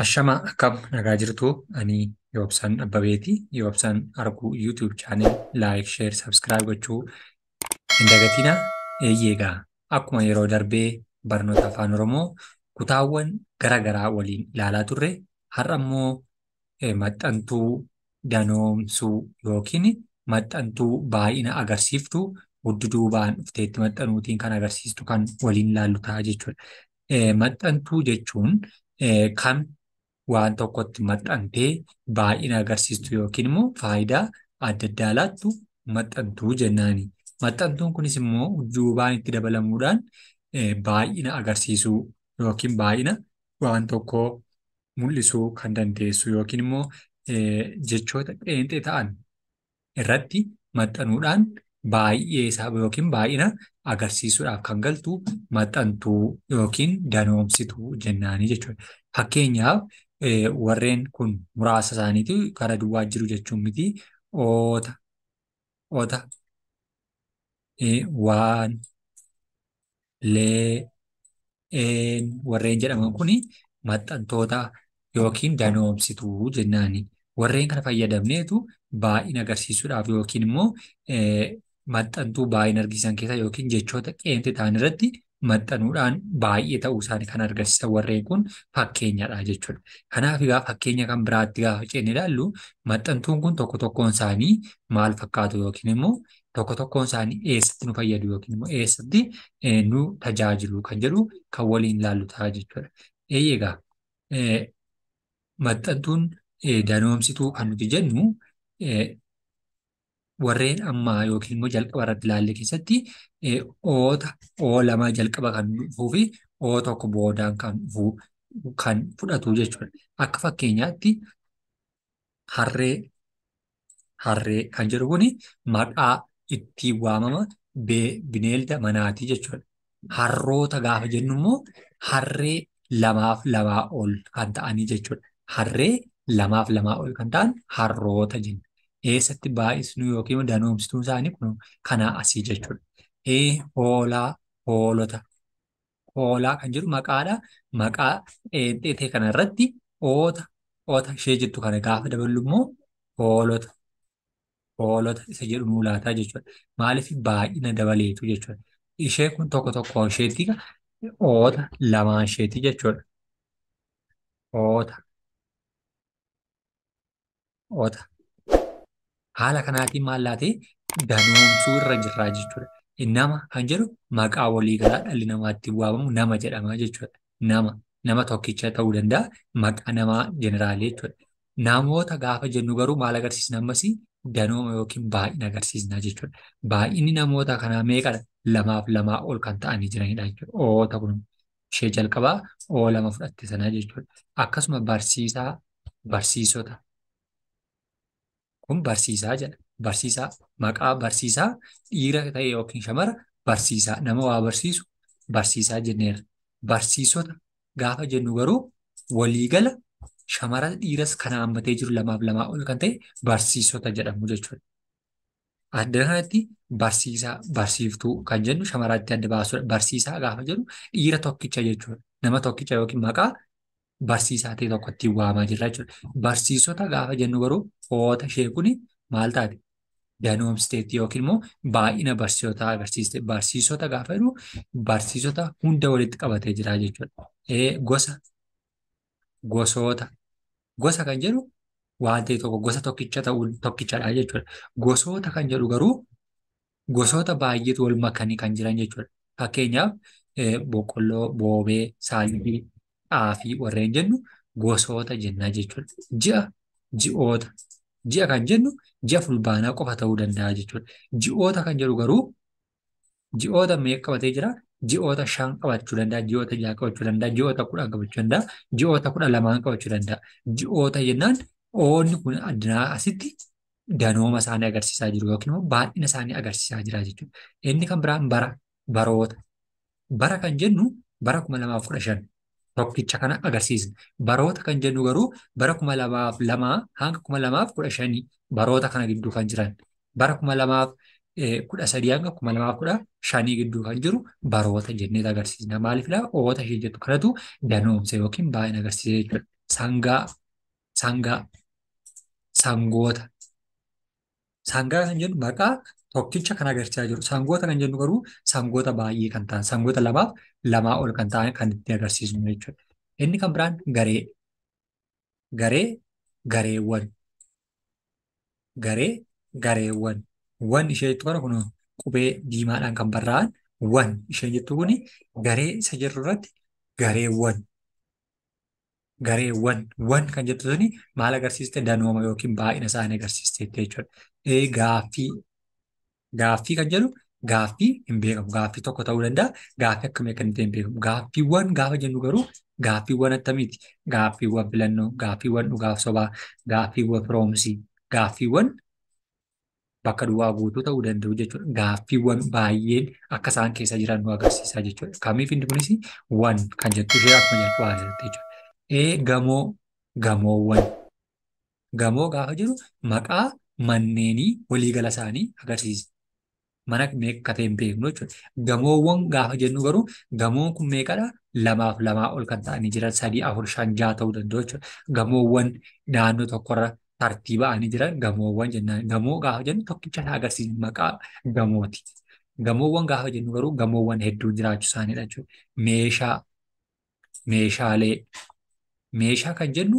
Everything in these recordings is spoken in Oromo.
Ashama akkam nagaa jirtu ani Yoobsaan Abbabeeti. Yoobsaan arguu YouTube channel like, share, subscribe gochuu hin dagatinaa. Eeyyeegaa akkuma yeroo darbee barnoota afaan Oromoo kutaawwan garaa waliin ilaalaa turre har'a immoo maxxantuu danoomsuu yookiin maxxantuu baay'ina agarsiiftu hudduduubaan dhufteetti maxxanuutiin kan agarsiistu kan waliin ilaallu ta'a jechuudha. Maxxantuu jechuun kan waan tokkotti maxxantee baay'ina agarsiistu yookiin immoo faayidaa adda addaa laattu maxxantuu jennaani. Maxxantuun kunis immoo hudduubaan itti dabalamuudhaan baay'ina agarsiisuu yookiin baay'ina waan tokkoo mul'isuu kan dandeessu yookiin immoo jechoota qeenxee ta'an irratti maxxanuudhaan baay'ee isaa yookiin baay'ina agarsiisuudhaaf kan galtu maxxantuu yookiin danoomsituu jennaanii jechuudha. Fakkeenyaaf warreen kun muraasa isaaniitu gara duwwaa jiru jechuun miti. Oota, waan, lee, warreen jedhaman kun maxxantoota yookiin danoomsituu jennaani. Warreen kana fayyadamneetu baay'ina agarsiisuudhaaf yookiin immoo maxxantuu baay'ina argisiisan keessaa yookiin jechoota qeenxee ta'an irratti maxxanuudhaan baay'ee ta'uu isaanii kan agarsiisan warreen kun fakkeenyadha jechuudha. Kanaaf egaa fakkeenya kan biraatti gaafa ceene ilaallu maxxantuun kun tokko tokkoon isaanii maal fakkaatu yookiin immoo tokko tokkoon isaanii eessatti nu fayyadu yookiin immoo eessatti nu tajaajilu kan jedhu kan waliin ilaallu ta'a jechuudha. Egaa maxxantuun danoomsituu kan nuti jennu warreen ammaa yookiin immoo jalqaba irratti ilaalle keessatti oo lama jalqaba kan dhufuu fi tokko boodaan kan dhufu kan fudhatu jechuudha. Akka fakkeenyaatti harree kan jedhu kuni maqaa ittiin waamama bineelda manaati jechuudha. Harroota gaafa jennu immoo harree lamaaf lamaa ol kan ta'anii jechuudha. Harree lamaaf lamaa ol kan ta'an harroota jenna. Eessatti baay'isnu yookiin danoomsituun isaanii kun kanaa asii jechuudha. Hoolota. Hoolaa kan jedhu maqaadha. Maqaa qeenxee kana irratti oota ishee jettu kana gaafa daballu immoo hoolota isa jedhu nuu laataa jechuudha. Maaliif baay'ina dabaleetu jechuudha. Ishee kun tokko tokko isheetti oota lamaan isheeti jechuudha. Oota. Haala kanaatiin maal laatee danoomsuu irra jirraa jechuudha. Nama kan jedhu maqaa waliigalaa dhalli namaa ittiin waamamu nama jedhama jechuudha. Nama tokkicha ta'uu danda'a. Maqaa namaa jeneraalii jechuudha. Namoota gaafa jennu garuu maal agarsiisna ammasii danooma yookiin baay'ina agarsiisna jechuudha. Baay'inni namoota kanaa meeqadha? Lamaaf lamaa ol kan ta'anii jiranidha jechuudha. Oota kun ishee jalqabaa lama fudhatte sanaa jechuudha. Akkasuma barsiisota. Kun barsiisaa jedha. Barsiisaa maqaa barsiisaa dhiira ta'e yookiin shamara barsiisaa nama waa barsiisu barsiisaa jenneerra. Barsiisota gaafa jennu garuu waliigala shamara dhiiras kan hammatee jiru lamaaf lamaa ol kan ta'e barsiisota jedhamu jechuudha. Adda kanatti barsiisaa barsiiftuu kan jennu shamaraatti adda baasudha. Barsiisaa gaafa jennu dhiira tokkicha jechuudha. Nama tokkicha yookiin maqaa barsiisaa ta'e tokko ittiin waamaa jirra jechuudha. Barsiisota gaafa jennu garuu hoota ishee kuni maal taate? Danoomsiteetti yookiin immoo baay'ina barsiisotaa agarsiiste. Barsiisota gaafa jedhu barsiisota hunda walitti qabatee jira jechuudha. Gosoota. Gosa kan jedhu waan ta'e tokko gosa tokkicha ta'uu tokkichadha jechuudha. Gosoota kan jedhu garuu gosoota baay'eetu wal makanii kan jiran jechuudha. Fakkeenyaaf boqqolloo, boobee, saalbii, xaafii warreen jennu gosoota jennaa jechuudha. Ji'oota. Ji'a kan jennu ji'a fulbaanaa qofa ta'uu danda'a jechuudha. Ji'oota kan jedhu garuu ji'oota meeqa qabatee jira? Ji'oota 5 qabachuu danda'a. Ji'oota 6 qabachuu danda'a. Ji'oota 10 qabachuu danda'a. Ji'oota 12 qabachuu danda'a. Ji'oota jennaan oonni kun addunyaa asitti danooma isaanii agarsiisaa jiru yookiin immoo baay'ina isaanii agarsiisaa jira jechuudha. Inni kan biraan baroota. Bara kan jennu bara 2015. Tokkicha kana agarsiisna. Baroota kan jennu garuu bara 2002 hanga 2015 baroota kana gidduu kan jiran. Bara 2013 hanga 2015 gidduu kan jiru baroota jennee agarsiisna. Maaliifidha? Oota ishee jettu kanatu danoomsa yookiin baay'ina agarsiisa jechuudha. sangaa, sangaa, sangoota. Sangaa kan jennu maqaa tokkicha kan agarsiisaa jiru. Sangoota kan jennu garuu sangoota baay'ee kan ta'an, sangoota lamaaf lamaa ol kan ta'an kan itti agarsiisnu jechuudha. Inni kan biraan garee, garee, gareewwan, garee, gareewwan. Wan ishee jettu kana kun qubee diimaadhaan kan barraa'an wan ishee jettu kuni garee isa jirru irratti gareewwan, gareewwan, wan kan jettu suni maal agarsiiste danooma yookiin baay'ina isaanii agarsiiste jechuudha. Gaaffii, gaaffii kan jedhu gaaffii hin beekamu. Gaaffii tokko ta'uu danda'a. Gaaffii akkamii akka hin ta'e hin beekamu. Gaaffiiwwan gaafa jennu garuu gaaffiiwwan akkamiiti? Gaaffiiwwan filannoo, gaaffiiwwan dhugaaf sobaa, gaaffiiwwan firoomsii, gaaffiiwwan bakka duwwaa guutuu ta'uu danda'u jechuudha. Gaaffiiwwan baay'een akka isaan keessa jiran nu agarsiisa jechuudha. Kamiif inni kunis wan kan jettu ishee akkuma jettu haasa'etti jechuudha. Gamoo, gamoowwan. Gamoo gaafa jiru maqaa manneenii waliigala isaanii agarsiisa. Mana meeqa ta'e hin beeknu jechuudha. Gamoowwan gaafa jennu garuu gamoon kun meeqadha? Lamaaf lamaa ol kan ta'anii jiran 3, 4, 5, 6 ta'uu danda'u jechuudha. Gamoowwan naannoo tokkorra tartiiba'anii jiran gamoowwan jennaan. Gamoo gaafa jennu tokkicha agarsiisa maqaa gamooti. Gamoowwan gaafa jennu garuu gamoowwan hedduun jiraachuu isaaniidha jechuudha. Meeshaa, meeshaalee. Meeshaa kan jennu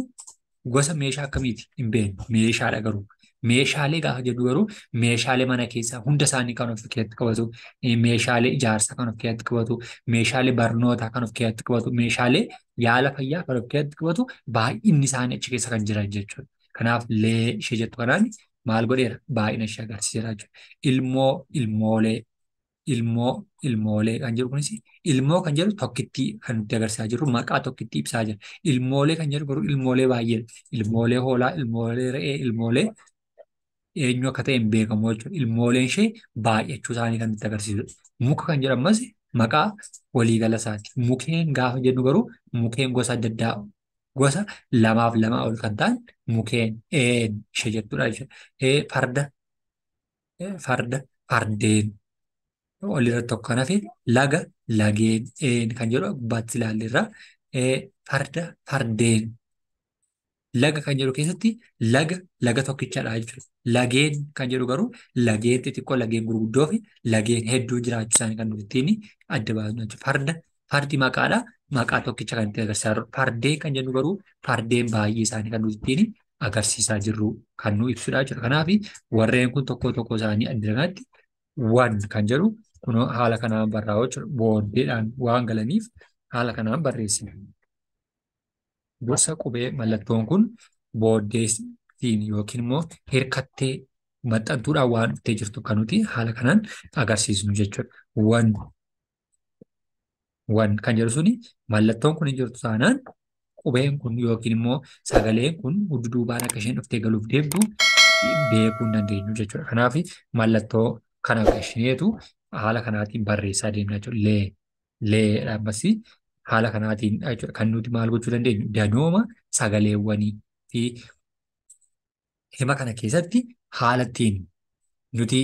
gosa meeshaa akkamiiti? Hin beeknu. Meeshaadha garuu. Meeshaalee gaafa jennu garuu meeshaalee mana keessaa hunda isaanii kan of keessatti qabatu, meeshaalee ijaarsaa kan of keessatti qabatu, meeshaalee barnootaa kan of keessatti qabatu, meeshaalee yaala fayyaa kan of keessatti qabatu, baay'inni isaanii achi keessa kan jiran jechuudha. Kanaaf lee ishee jettu kanaan maal godheera? Baay'ina ishee agarsiiseera jechuudha. Ilmoo, ilmoolee, ilmoo, ilmoolee kan jedhu kunis ilmoo kan jedhu tokkittii kan nutti agarsiisaa jirru maqaa tokkittii ibsaa jira. Ilmoolee kan jedhu garuu ilmoolee baay'eedha. Ilmoolee hoolaa, ilmoolee re'ee, ilmoolee eenyu akka ta'e hin beekamu jechuudha. Ilmooleen ishee baay'achuu isaanii kan nutti agarsiisudha. Muka kan jedhu ammas maqaa waliigala isaati. Mukeen gaafa jennu garuu mukeen gosa adda addaa gosa lamaaf lamaa ol kan ta'an mukeen ishee jettudha jechuudha. Farda, farda, fardeen. Walirra tokko kan hafe laga, lageen kan jedhu gubbaatti ilaalleerra. Farda, fardeen. Laga kan jedhu keessatti laga tokkichadha jechuudha. Lageen kan jedhu garuu lageen xixiqqoo, lageen gurguddoo fi lageen hedduu jiraachuu isaanii kan nuti ittiin adda baasnu jechuudha. Fardi maqaadha. Maqaa tokkicha kan itti agarsiisaa jirru. Fardeen kan jennu garuu fardeen baay'ee isaanii kan nuti ittiin agarsiisaa jirru kan nu ibsudha jechuudha. Kanaaf warreen kun tokko tokko isaanii addanatti wan kan jedhu kun haala kanaan barraa'u jechuudha. Booddeedhaan waan galaniif haala kanaan barreessina. Gosa qubee mallattoon kun booddeetiin yookiin immoo hirkattee maxxantuudhaan waan dhuftee jirtu kan nuti haala kanaan agarsiisnu jechuudha. Wan kan jedhu suni mallattoon kun hin jirtu taanaan qubeen kun yookiin immoo sagaleen kun dudduubaan akka isheen dhuftee galuuf deemtu beekuu hin dandeenyu jechuudha. Kanaaf mallattoo kana akka isheetu haala kanaatiin barreessaa deemna jechuudha. Lee dhaabbasii haala kanaatiin jechuudha. Kan nuti maal gochuu dandeenyu danooma sagaleewwanii fi hima kana keessatti haala ittiin nuti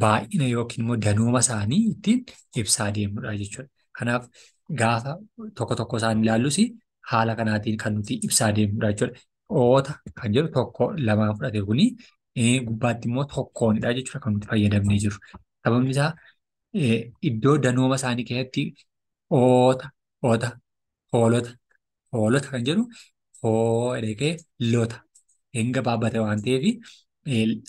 baay'ina yookiin immoo danooma isaanii ittiin ibsaa deemnudha jechuudha. Kanaaf gaafa tokko tokko isaan ilaallus haala kanaatiin kan nuti ibsaa deemnudha jechuudha. Oota kan jedhu tokko lamaan fudhate kuni gubbaatti immoo tokkoonidha jechuudha kan nuti fayyadamnee jirru. Sababni isaa iddoo danooma isaanii keessatti oota, hoolota, hoolota kan jedhu hoo edekee lota hin gabaabbate waan ta'eef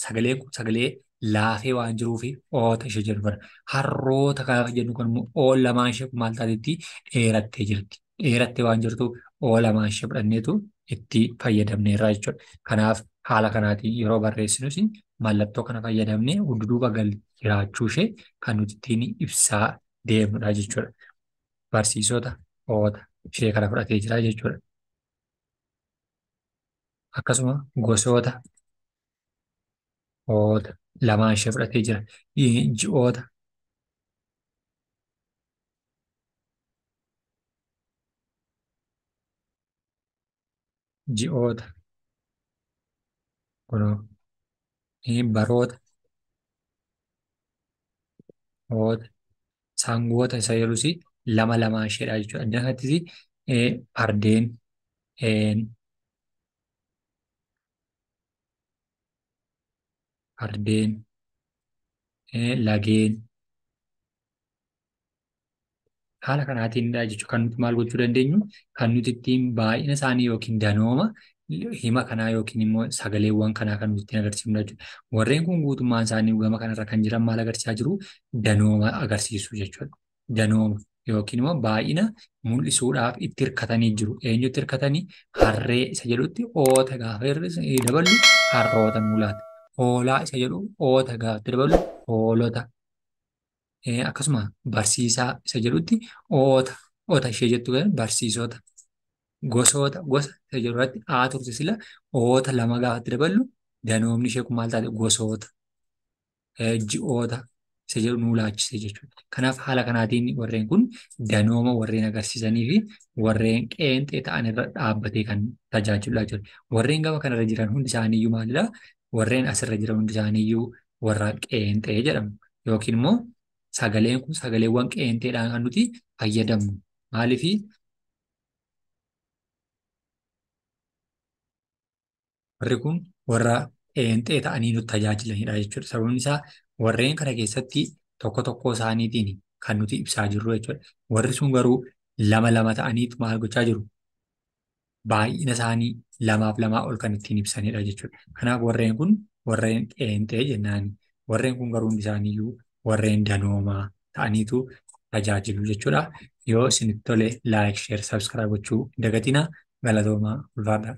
sagaleen kun sagalee laafee waan jiruuf oota ishee jedhu bara. Harroota gaafa jennu kun immoo oo lamaan ishee maal taatetti dheerattee jirti. Dheerattee waan jirtu oo lamaan ishee fudhanneetu itti fayyadamneerra jechuudha. Kanaaf haala kanaatiin yeroo barreessinus mallattoo kana fayyadamnee dudduuba gal jiraachuu ishee kan nuti ittiin ibsaa deemnudha jechuudha. Barsiisota oota ishee kana fudhatee jira jechuudha. Akkasuma gosoota oota lamaan ishee fudhatee jira. Ji'oota, ji'oota, kunoo baroota, oota, sangoota isa jedhus lama lamaan isheedha jechuudha. Adda kanattis fardeen, fardeen, lageen. Haala kanaatiinidha jechuudha. Kan nuti maal gochuu dandeenyu, kan nuti ittiin baay'ina isaanii yookiin danooma hima kanaa yookiin immoo sagaleewwan kanaa kan nuti ittiin agarsiifnu jechuudha. Warreen kun guutummaan isaanii gama kanarra kan jiran maal agarsiisaa jiru? Danooma agarsiisu jechuudha. Danooma yookiin immoo baay'ina mul'isuudhaaf itti hirkatanii jiru. Eenyu itti hirkatanii? Harree isa jedhutti oota gaafa daballu harroota mul'ata. Hoolaa isa jedhu oota gaafa daballu hoolota. Akkasuma barsiisaa isa jedhutti oota, oota ishee jettu barsiisota. Gosoota, gosa isa jedhu irratti turte sila oota lama gaafatti daballu danoomni ishee kun maal taate? Gosoota. Ji'oota isa jedhu nuu laachise jechuudha. Kanaaf haala kanaatiin warreen kun danooma warreen agarsiisanii fi warreen qeenxee ta'an irra dhaabbatee kan tajaajilaa jiru. Warreen gama kanarra jiran hundi isaaniiyyuu maalidhaa? Warreen asirra jiran hundi isaaniiyyuu warra qeenxee jedhamu. Yookiin immoo sagaleen kun sagaleewwan qeenxeedhaan kan nuti fayyadamnu. Maaliif warri kun warra qeenxee ta'anii nuti tajaajilanidha jechuudha. Sababni isaa warreen kana keessatti tokko tokko isaaniitiin kan nuti ibsaa jirru jechuudha. Warri sun garuu lama lama ta'aniitu maal gochaa jiru? Baay'ina isaanii lamaaf lamaa ol kan ittiin ibsanidha jechuudha. Kanaaf warreen kun warreen qeenxee jennaan. Warreen kun garuu hundi isaaniiyyuu warreen danoomaa ta'aniitu tajaajilu jechuudha. Yoo isinitti tole laayik, sheer, sabskiraayib gochuu hin dagatinaa. Galatoomaa ulfaadhaa.